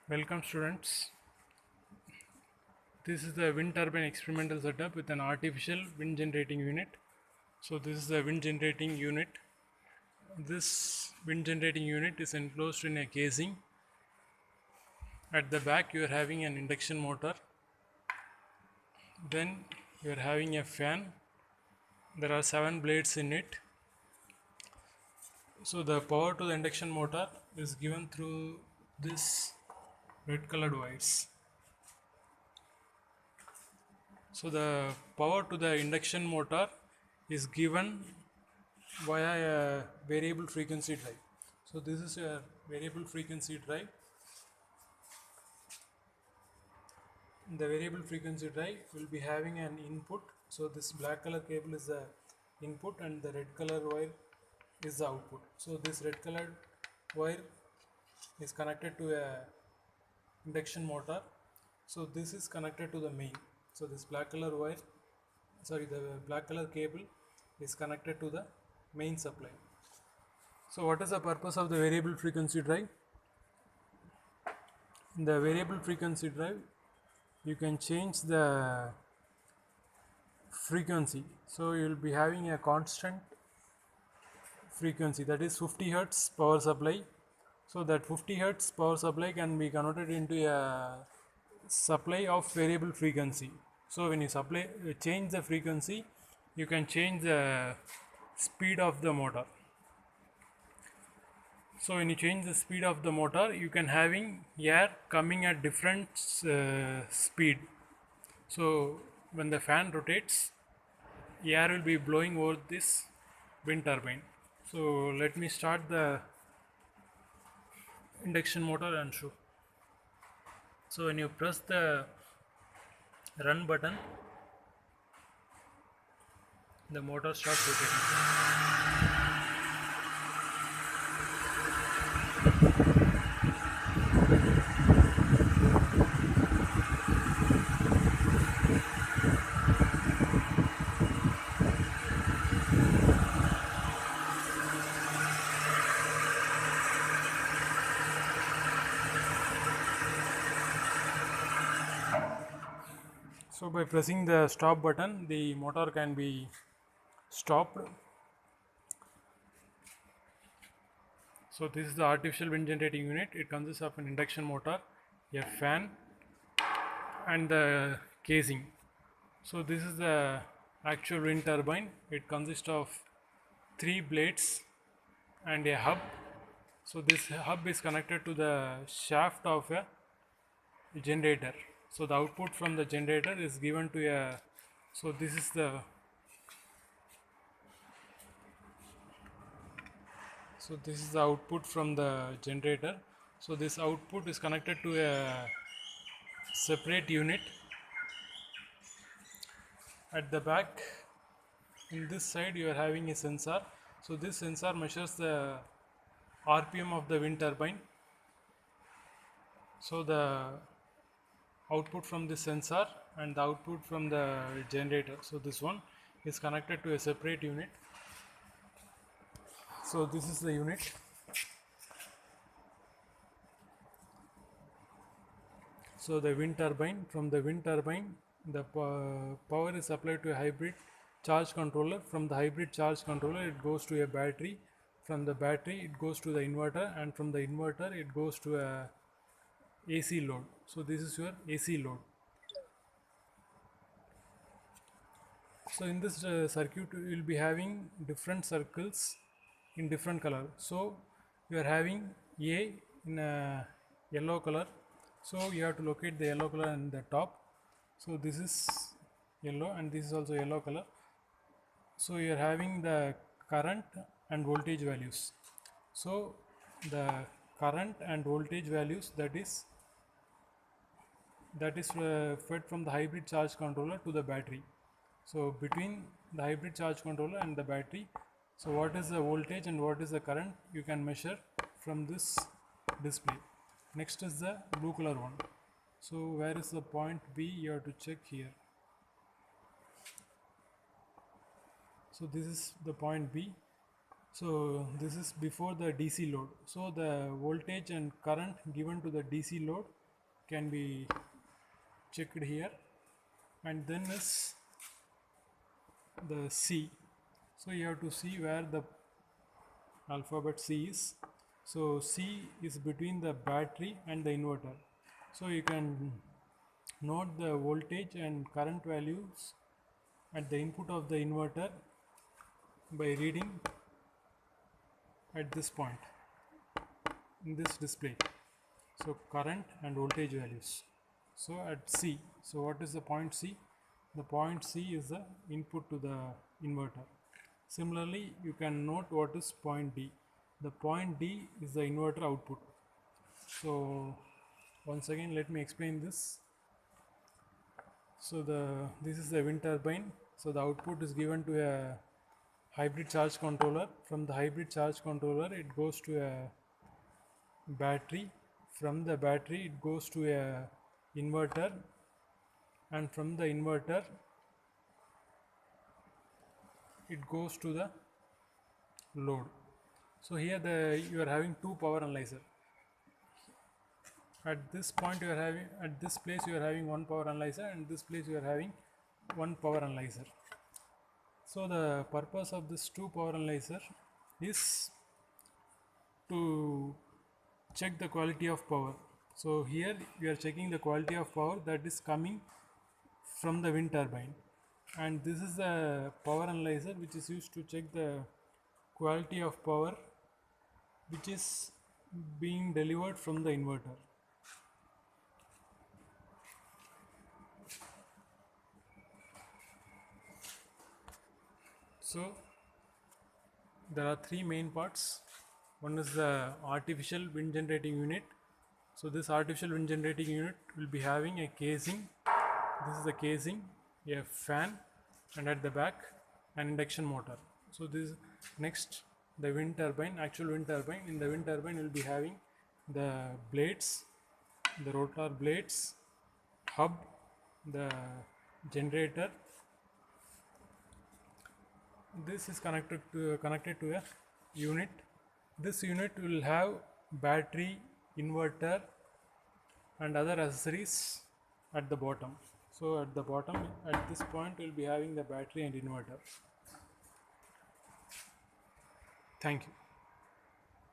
Welcome students. This is the wind turbine experimental setup with an artificial wind generating unit. So this is the wind generating unit. This wind generating unit is enclosed in a casing. At the back you are having an induction motor. Then you are having a fan. There are 7 blades in it. So the power to the induction motor is given through this red colored wires. So the power to the induction motor is given via a variable frequency drive. So this is a variable frequency drive. The variable frequency drive will be having an input. So this black color cable is the input and the red color wire is the output. So this red colored wire is connected to a induction motor. So this is connected to the main. So this black color wire, the black color cable is connected to the main supply. So what is the purpose of the variable frequency drive? In the variable frequency drive, you can change the frequency. So you will be having a constant frequency, that is 50 hertz power supply. So that 50 hertz power supply can be converted into a supply of variable frequency. So when you change the frequency, you can change the speed of the motor. So when you change the speed of the motor, you can having air coming at different speed. So when the fan rotates, air will be blowing over this wind turbine. So let me start the induction motor and show. So when you press the run button, the motor starts rotating. So by pressing the stop button, the motor can be stopped. So this is the artificial wind generating unit. It consists of an induction motor, a fan and the casing. So this is the actual wind turbine. It consists of 3 blades and a hub. So this hub is connected to the shaft of a generator. So the output from the generator is given to a, so this is the, so this is the output from the generator. So this output is connected to a separate unit. At the back, in this side you are having a sensor. So this sensor measures the RPM of the wind turbine. So the output from this sensor and the output from the generator, so this one is connected to a separate unit. So this is the unit. So the wind turbine, from the wind turbine the power is supplied to a hybrid charge controller. From the hybrid charge controller it goes to a battery. From the battery it goes to the inverter, and from the inverter it goes to a AC load. So this is your AC load. So in this circuit you will be having different circles in different color. So you are having A in a yellow color. So you have to locate the yellow color in the top. So this is yellow and this is also yellow color. So you are having the current and voltage values. So the current and voltage values, that is fed from the hybrid charge controller to the battery. So between the hybrid charge controller and the battery, so what is the voltage and what is the current, you can measure from this display. Next is the blue color one. So where is the point B, you have to check here. So this is the point B. So this is before the DC load. So the voltage and current given to the DC load can be checked here, and then is the C. So you have to see where the alphabet C is. So C is between the battery and the inverter. So you can note the voltage and current values at the input of the inverter by reading at this point in this display. So current and voltage values. So at C, so what is the point C? The point C is the input to the inverter. Similarly, you can note what is point D. The point D is the inverter output. So once again, let me explain this. So this is the wind turbine. So the output is given to a hybrid charge controller. From the hybrid charge controller, it goes to a battery. From the battery, it goes to a inverter, and from the inverter, it goes to the load. So here you are having two power analyzer. At this point, at this place you are having one power analyzer, and this place you are having one power analyzer. So the purpose of this two power analyzer is to check the quality of power. So here we are checking the quality of power that is coming from the wind turbine, and this is the power analyzer which is used to check the quality of power which is being delivered from the inverter. So there are three main parts. One is the artificial wind generating unit. So this artificial wind generating unit will be having a casing. This is the casing, a fan, and at the back an induction motor. So this next, the wind turbine, actual wind turbine. In the wind turbine will be having the blades, the rotor blades, hub, the generator. This is connected to a unit. This unit will have battery, inverter, and other accessories at the bottom. So at the bottom, at this point, we'll be having the battery and inverter. Thank you.